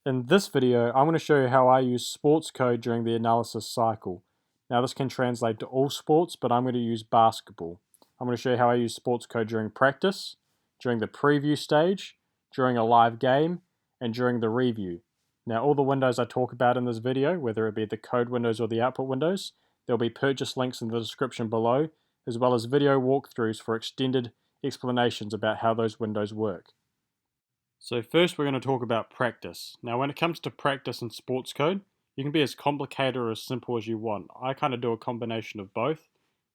In this video, I'm going to show you how I use sports code during the analysis cycle. Now this can translate to all sports, but I'm going to use basketball. I'm going to show you how I use sports code during practice, during the preview stage, during a live game, and during the review. Now all the windows I talk about in this video, whether it be the code windows or the output windows, there'll be purchase links in the description below, as well as video walkthroughs for extended explanations about how those windows work. So first we're going to talk about practice. Now when it comes to practice in sports code, you can be as complicated or as simple as you want. I kind of do a combination of both.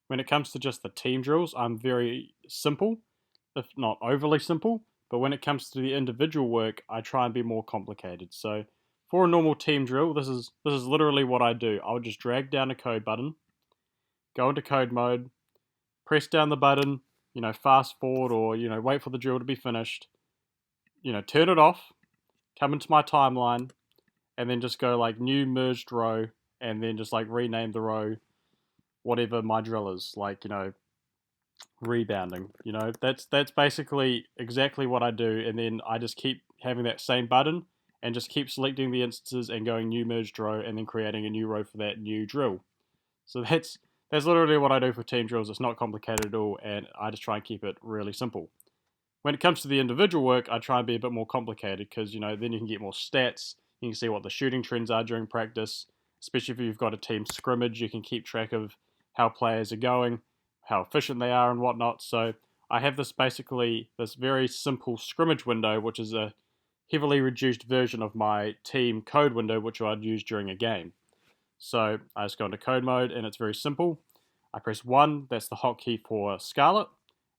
When it comes to just the team drills, I'm very simple, if not overly simple. But when it comes to the individual work, I try and be more complicated. So for a normal team drill, this is literally what I do. I'll just drag down a code button, go into code mode, press down the button, fast forward or, wait for the drill to be finished, turn it off, come into my timeline, and then just go like new merged row, and then just like rename the row whatever my drill is, like, rebounding. That's basically exactly what I do, and then I just keep having that same button and just keep selecting the instances and going new merged row and then creating a new row for that new drill. So that's literally what I do for team drills. It's not complicated at all, and I just try and keep it really simple. When it comes to the individual work, I try and be a bit more complicated because, then you can get more stats. You can see what the shooting trends are during practice, especially if you've got a team scrimmage. You can keep track of how players are going, how efficient they are and whatnot. So I have this very simple scrimmage window, which is a heavily reduced version of my team code window, which I'd use during a game. So I just go into code mode and it's very simple. I press 1, that's the hotkey for Scarlet,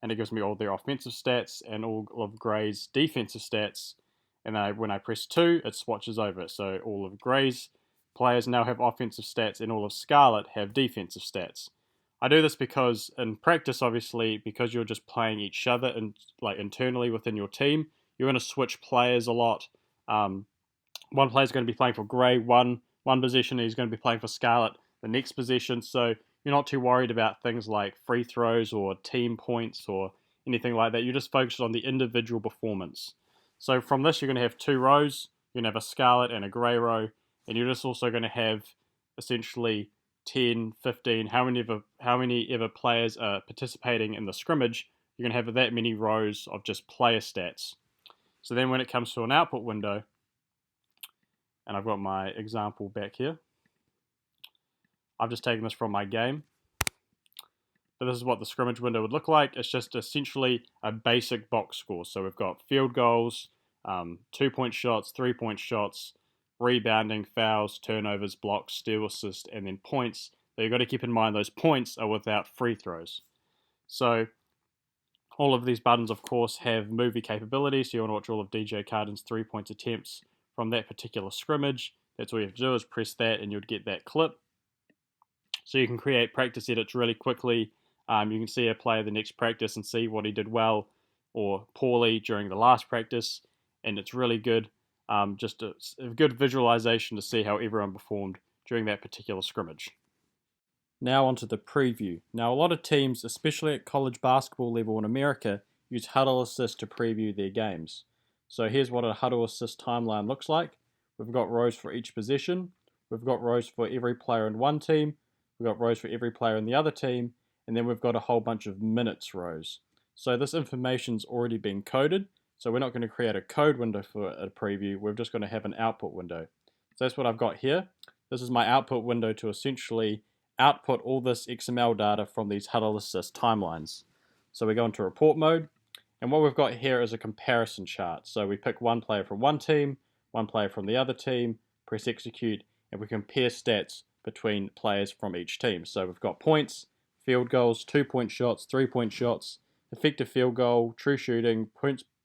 and it gives me all their offensive stats and all of Gray's defensive stats. And then when I press 2, it swatches over. So all of Gray's players now have offensive stats and all of Scarlet have defensive stats. I do this because in practice, obviously, because you're just playing each other and like internally within your team, you're going to switch players a lot. One player's going to be playing for Gray one position, and he's going to be playing for Scarlet the next position. So you're not too worried about things like free throws or team points or anything like that. You're just focused on the individual performance. So from this, you're going to have 2 rows. You're going to have a Scarlet and a Gray row, and you're just also going to have essentially 10, 15, how many ever players are participating in the scrimmage. You're going to have that many rows of just player stats. So then when it comes to an output window, and I've got my example back here, I've just taken this from my game. But this is what the scrimmage window would look like. It's just essentially a basic box score. So we've got field goals, 2-point shots, 3-point shots, rebounding, fouls, turnovers, blocks, steal, assist, and then points. So you've got to keep in mind those points are without free throws. So all of these buttons, of course, have movie capability. So you want to watch all of DJ Carden's 3-point attempts from that particular scrimmage. That's all you have to do is press that and you'll get that clip. So you can create practice edits really quickly. You can see a player the next practice and see what he did well or poorly during the last practice. And it's really good, just a good visualization to see how everyone performed during that particular scrimmage. Now onto the preview. Now a lot of teams, especially at college basketball level in America, use Hudl Assist to preview their games. So here's what a Hudl Assist timeline looks like. We've got rows for each possession. We've got rows for every player in one team. We've got rows for every player in the other team. And then we've got a whole bunch of minutes rows. So this information's already been coded. So we're not going to create a code window for a preview. We're just going to have an output window. So that's what I've got here. This is my output window to essentially output all this XML data from these Hudl Assist timelines. So we go into report mode. And what we've got here is a comparison chart. So we pick one player from one team, one player from the other team, press execute, and we compare stats between players from each team. So we've got points, field goals, 2-point shots, 3-point shots, effective field goal, true shooting,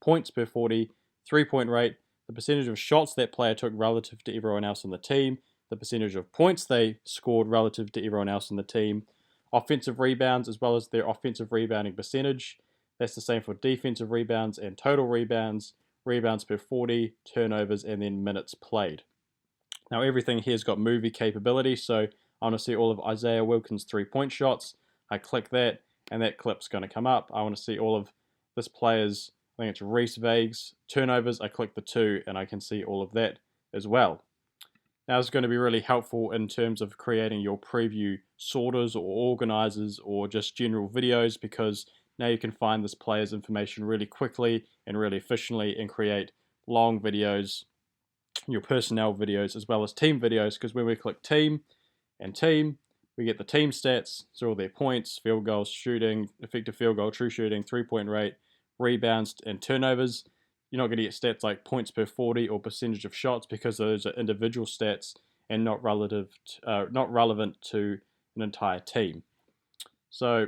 points per 40, 3-point rate, the percentage of shots that player took relative to everyone else on the team, the percentage of points they scored relative to everyone else on the team, offensive rebounds as well as their offensive rebounding percentage. That's the same for defensive rebounds and total rebounds, rebounds per 40, turnovers, and then minutes played. Now everything here's got movie capability, so I want to see all of Isaiah Wilkins' 3-point shots. I click that, and that clip's going to come up. I want to see all of this player's, I think it's Reese Vague's turnovers. I click the 2, and I can see all of that as well. Now, it's going to be really helpful in terms of creating your preview sorters or organizers or just general videos, because now you can find this player's information really quickly and really efficiently and create long videos, your personnel videos, as well as team videos, because when we click team and team, we get the team stats, so all their points, field goals, shooting, effective field goal, true shooting, 3-point rate, rebounds, and turnovers. You're not going to get stats like points per 40 or percentage of shots, because those are individual stats and not relevant to an entire team. So,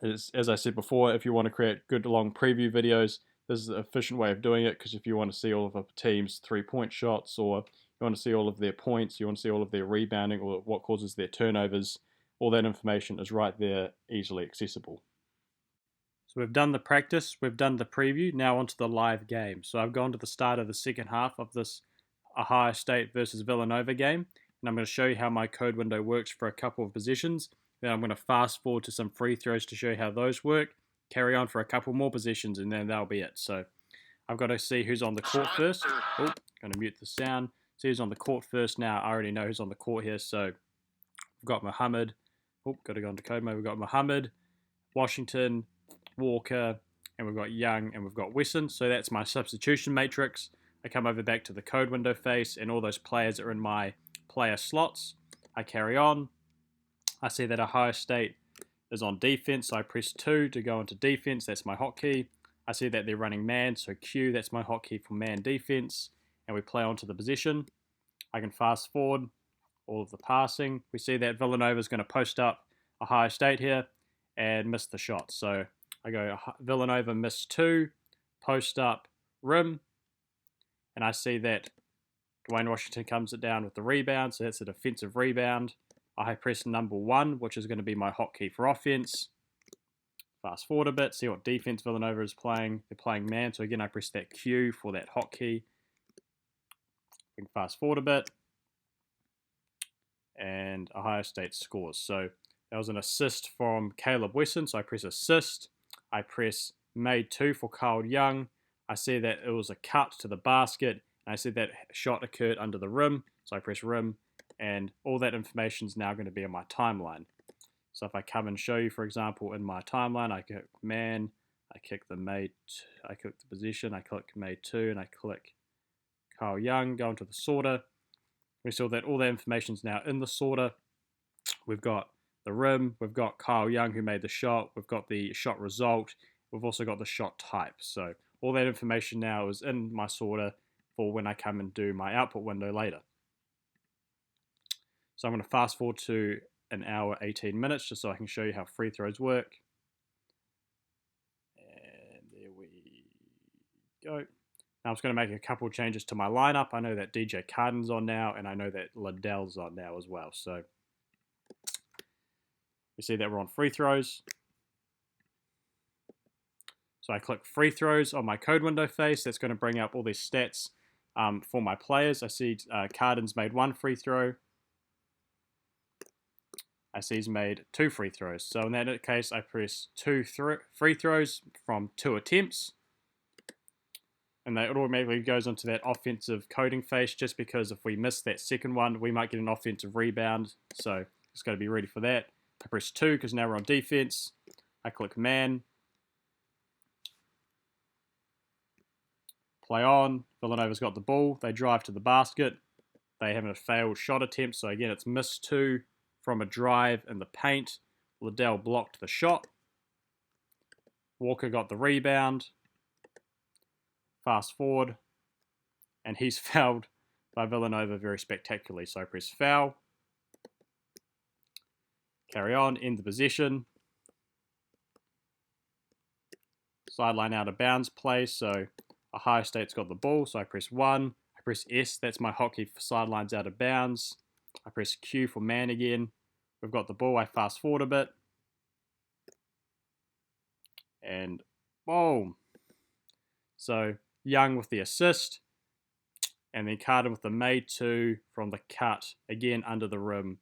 as I said before, if you want to create good long preview videos, this is an efficient way of doing it, because if you want to see all of a team's 3-point shots, or you want to see all of their points, you want to see all of their rebounding, or what causes their turnovers, all that information is right there, easily accessible. So we've done the practice, we've done the preview, now onto the live game. So I've gone to the start of the second half of this Ohio State versus Villanova game, and I'm going to show you how my code window works for a couple of positions. Then I'm going to fast forward to some free throws to show you how those work, carry on for a couple more positions, and then that'll be it. So I've got to see who's on the court first. Oh, going to mute the sound. See who's on the court first now. I already know who's on the court here. So we've got Muhammad. Oh, got to go into code mode. We've got Muhammad, Washington, Walker, and we've got Young, and we've got Wesson. So that's my substitution matrix. I come over back to the code window face, and all those players are in my player slots. I carry on. I see that Ohio State is on defense, so I press 2 to go into defense. That's my hotkey. I see that they're running man, so Q, that's my hotkey for man defense. And we play onto the possession. I can fast forward all of the passing. We see that Villanova is going to post up Ohio State here and miss the shot. So I go Villanova miss 2, post up rim, and I see that Dwayne Washington comes it down with the rebound, so that's a defensive rebound. I press number 1, which is going to be my hotkey for offense. Fast forward a bit, see what defense Villanova is playing. They're playing man, so again I press that Q for that hotkey. We can fast forward a bit, and Ohio State scores. So that was an assist from Caleb Wesson, so I press assist. I press made 2 for Kyle Young. I see that it was a cut to the basket, and I see that shot occurred under the rim, so I press rim, and all that information is now going to be in my timeline. So if I come and show you, for example, in my timeline, I click man, I click the position, I click made 2, and I click Kyle Young, go into the sorter. We saw that all that information is now in the sorter. We've got the rim, we've got Kyle Young who made the shot, we've got the shot result, we've also got the shot type. So all that information now is in my sorter for when I come and do my output window later. So I'm going to fast forward to an hour, 18 minutes, just so I can show you how free throws work. And there we go. Now I'm just going to make a couple of changes to my lineup. I know that DJ Carden's on now, and I know that Liddell's on now as well. So we see that we're on free throws. So I click free throws on my code window face. That's going to bring up all these stats for my players. I see Carden's made 1 free throw. I see he's made 2 free throws. So in that case, I press 2 free throws from 2 attempts. And that automatically goes into that offensive coding face, just because if we miss that second one, we might get an offensive rebound. So just got to be ready for that. I press 2 because now we're on defense. I click man. Play on. Villanova's got the ball. They drive to the basket. They have a failed shot attempt. So again, it's missed 2 from a drive in the paint. Liddell blocked the shot. Walker got the rebound. Fast forward, and he's fouled by Villanova very spectacularly. So I press foul. Carry on, end the possession. Sideline out of bounds play. So Ohio State's got the ball. So I press 1. I press S. That's my hotkey for sidelines out of bounds. I press Q for man again. We've got the ball. I fast forward a bit. And boom. So Young with the assist. And then Carter with the made 2 from the cut. Again, under the rim.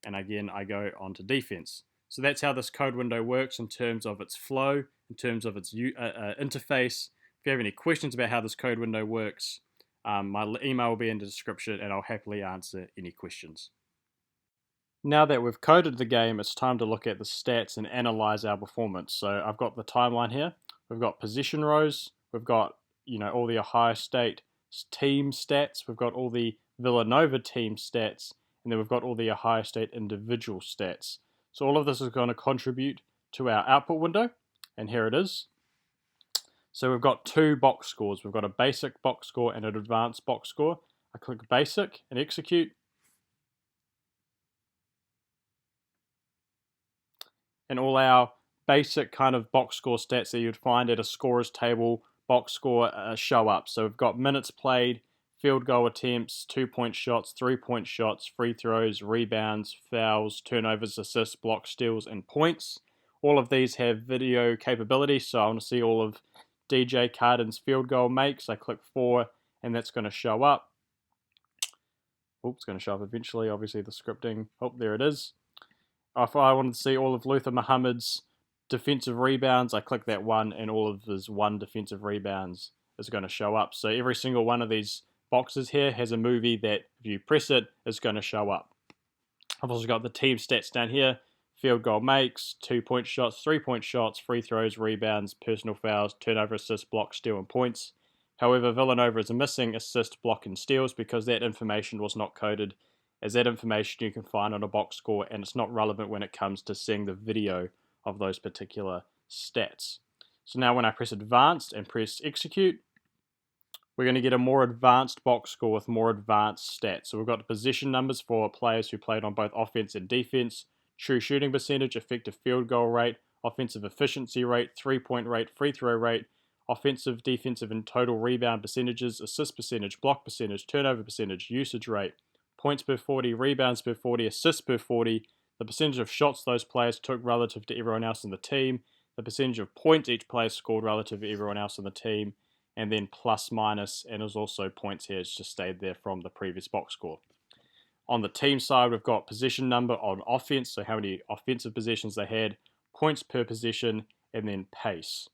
And again, I go on to defense. So that's how this code window works in terms of its flow, in terms of its interface. If you have any questions about how this code window works, My email will be in the description and I'll happily answer any questions. Now that we've coded the game, it's time to look at the stats and analyze our performance. So I've got the timeline here. We've got position rows. We've got, all the Ohio State team stats. We've got all the Villanova team stats. And then we've got all the Ohio State individual stats. So all of this is going to contribute to our output window. And here it is. So we've got two box scores. We've got a basic box score and an advanced box score. I click basic and execute. And all our basic kind of box score stats that you'd find at a scorer's table box score show up. So we've got minutes played, field goal attempts, 2-point shots, 3-point shots, free throws, rebounds, fouls, turnovers, assists, blocks, steals, and points. All of these have video capability, so I want to see all of DJ Carden's field goal makes. I click 4, and that's going to show up. Oops, it's going to show up eventually. Obviously, the scripting. Oh, there it is. If I wanted to see all of Luther Muhammad's defensive rebounds, I click that 1, and all of his 1 defensive rebounds is going to show up. So every single one of these boxes here has a movie that, if you press it, is going to show up. I've also got the team stats down here. Field goal makes, 2-point shots, 3-point shots, free throws, rebounds, personal fouls, turnover, assist, block, steal, and points. However, Villanova is missing assist, block, and steals because that information was not coded, as that information you can find on a box score, and it's not relevant when it comes to seeing the video of those particular stats. So now when I press advanced and press execute, we're going to get a more advanced box score with more advanced stats. So we've got the position numbers for players who played on both offense and defense, true shooting percentage, effective field goal rate, offensive efficiency rate, 3-point rate, free throw rate, offensive, defensive, and total rebound percentages, assist percentage, block percentage, turnover percentage, usage rate, points per 40, rebounds per 40, assists per 40, the percentage of shots those players took relative to everyone else in the team, the percentage of points each player scored relative to everyone else on the team, and then plus minus, and there's also points here. It's just stayed there from the previous box score. On the team side, we've got possession number on offense, so how many offensive possessions they had, points per possession, and then pace.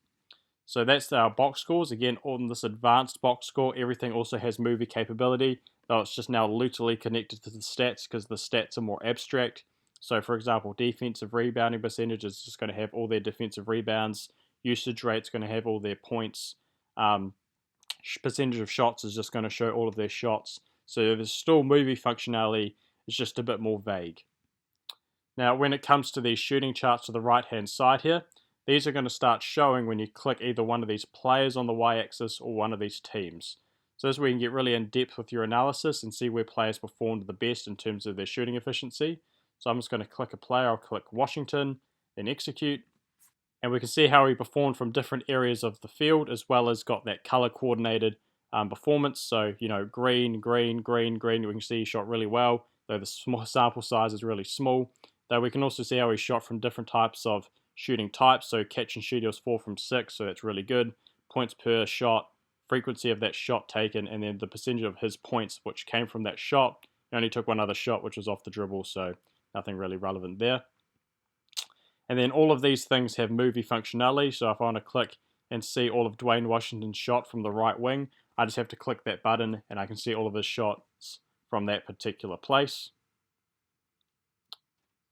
So that's our box scores. Again, on this advanced box score, everything also has movie capability, though it's just now loosely connected to the stats because the stats are more abstract. So for example, defensive rebounding percentage is just going to have all their defensive rebounds. Usage rate's going to have all their points. Percentage of shots is just going to show all of their shots. So there's still movie functionality, it's just a bit more vague. Now when it comes to these shooting charts to the right hand side here, these are going to start showing when you click either one of these players on the y-axis or one of these teams. So this is where you can get really in depth with your analysis and see where players performed the best in terms of their shooting efficiency. So I'm just going to click a player, I'll click Washington, then execute. And we can see how he performed from different areas of the field, as well as got that color coordinated performance. So, green, green, green, green, we can see he shot really well, though the small sample size is really small. Though we can also see how he shot from different types of shooting types. So catch and shoot, he was 4 from 6, so that's really good. Points per shot, frequency of that shot taken, and then the percentage of his points which came from that shot. He only took one other shot, which was off the dribble, so nothing really relevant there. And then all of these things have movie functionality, so if I want to click and see all of Dwayne Washington's shot from the right wing, I just have to click that button and I can see all of his shots from that particular place.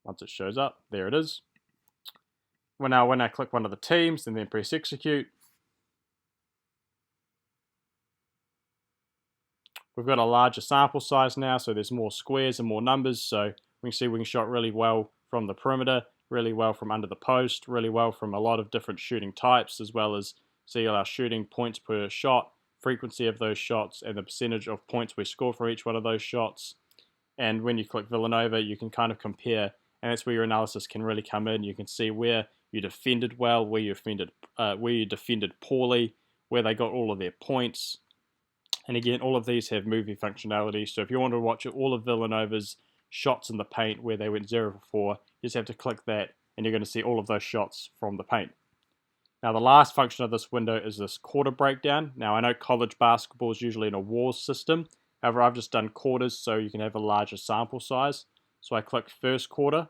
Once it shows up, there it is. Now when I click one of the teams and then press execute, we've got a larger sample size now, so there's more squares and more numbers, so we can see we can shot really well from the perimeter, really well from under the post, really well from a lot of different shooting types, as well as see our shooting points per shot, frequency of those shots, and the percentage of points we scored for each one of those shots. And when you click Villanova, you can kind of compare, and that's where your analysis can really come in. You can see where you defended well, where you defended poorly, where they got all of their points. And again, all of these have movie functionality, so if you want to watch all of Villanova's shots in the paint where they went 0 for 4, you just have to click that and you're going to see all of those shots from the paint. Now the last function of this window is this quarter breakdown. Now I know college basketball is usually in a wars system, however I've just done quarters so you can have a larger sample size. So I click first quarter,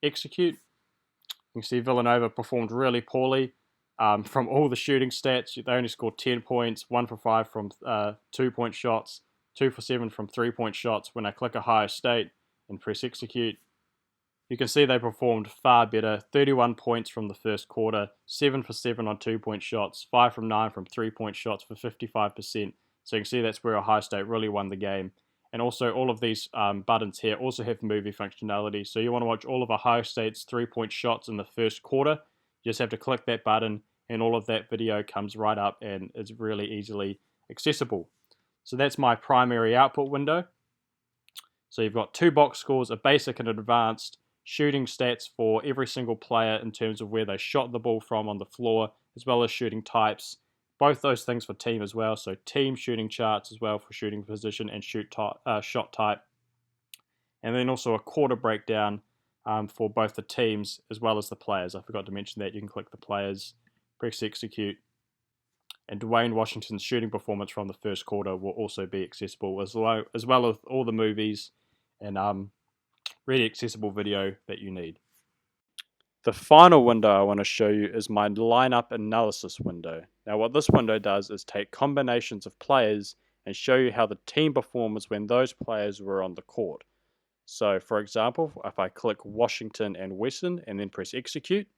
execute. You can see Villanova performed really poorly. from all the shooting stats, they only scored 10 points, 1 for 5 from 2-point shots, 2 for 7 from 3-point shots. When I click Ohio State and press execute, you can see they performed far better. 31 points from the first quarter, 7 for 7 on 2-point shots, 5 from 9 from 3-point shots for 55%. So you can see that's where Ohio State really won the game. And also all of these buttons here also have movie functionality. So you want to watch all of Ohio State's 3-point shots in the first quarter. You just have to click that button and all of that video comes right up and is really easily accessible. So that's my primary output window. So you've got 2 box scores, a basic and advanced, shooting stats for every single player in terms of where they shot the ball from on the floor, as well as shooting types. Both those things for team as well. So team shooting charts as well for shooting position and shot type. And then also a quarter breakdown for both the teams as well as the players. I forgot to mention that. You can click the players, press execute, and Dwayne Washington's shooting performance from the first quarter will also be accessible, as well as all the movies and really accessible video that you need. The final window I want to show you is my lineup analysis window. Now what this window does is take combinations of players and show you how the team performs when those players were on the court. So for example, if I click Washington and Wesson and then press execute,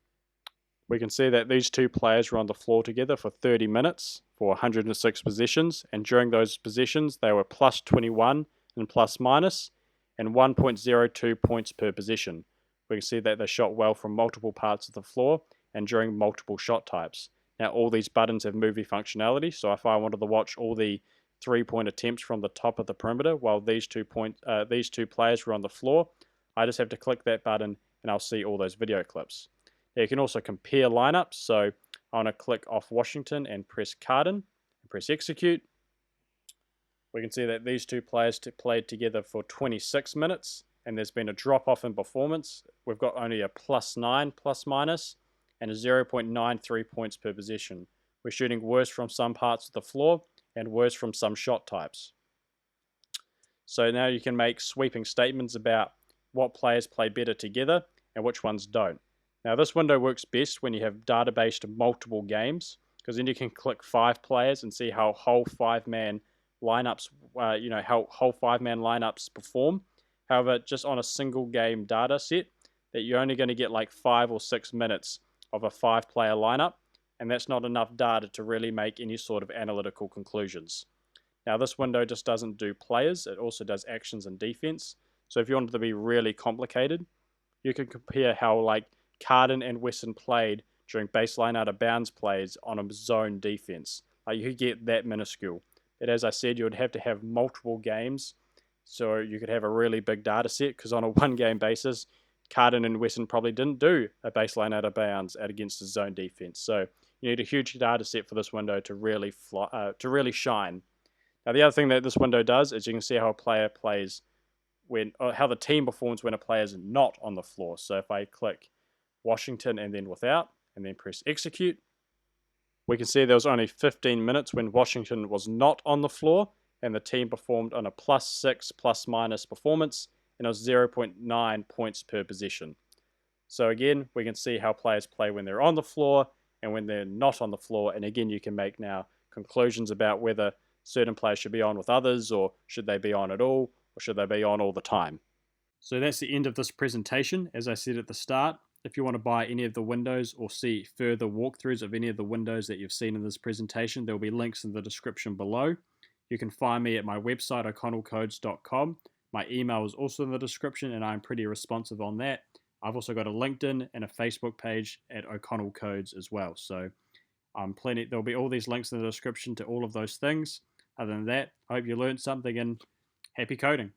we can see that these 2 players were on the floor together for 30 minutes for 106 possessions, and during those possessions they were plus 21 and plus minus and 1.02 points per possession. We can see that they shot well from multiple parts of the floor and during multiple shot types. Now all these buttons have movie functionality, so if I wanted to watch all the 3-point attempts from the top of the perimeter while these two players were on the floor, I just have to click that button and I'll see all those video clips. Now you can also compare lineups, so I want to click off Washington and press Carden and press execute. We can see that these 2 players played together for 26 minutes and there's been a drop off in performance. We've got only a +9 plus minus and a 0.93 points per possession. We're shooting worse from some parts of the floor and worse from some shot types. So now you can make sweeping statements about what players play better together and which ones don't. Now this window works best when you have databased multiple games, because then you can click 5 players and see how whole 5-man lineups, how whole 5-man lineups perform. However, just on a single game data set, that you're only going to get like 5 or 6 minutes of a 5-player lineup, and that's not enough data to really make any sort of analytical conclusions. Now this window just doesn't do players, it also does actions and defense. So if you wanted to be really complicated, you can compare how like Carden and Wesson played during baseline out of bounds plays on a zone defense. Like you could get that minuscule. But as I said, you would have to have multiple games, so you could have a really big data set, because on a 1-game basis, Carden and Wesson probably didn't do a baseline out of bounds against the zone defense. So you need a huge data set for this window to really shine. Now the other thing that this window does is you can see how a player plays how the team performs when a player is not on the floor. So if I click Washington and then without, and then press execute, we can see there was only 15 minutes when Washington was not on the floor, and the team performed on a +6 plus minus performance, and it was 0.9 points per possession. So again, we can see how players play when they're on the floor and when they're not on the floor, and again you can make now conclusions about whether certain players should be on with others, or should they be on at all, or should they be on all the time. So that's the end of this presentation. As I said at the start, if you want to buy any of the windows or see further walkthroughs of any of the windows that you've seen in this presentation, there will be links in the description below. You can find me at my website, o'connellcodes.com. My email is also in the description, and I'm pretty responsive on that. I've also got a LinkedIn and a Facebook page at O'Connell Codes as well. So there'll be all these links in the description to all of those things. Other than that, I hope you learned something, and happy coding.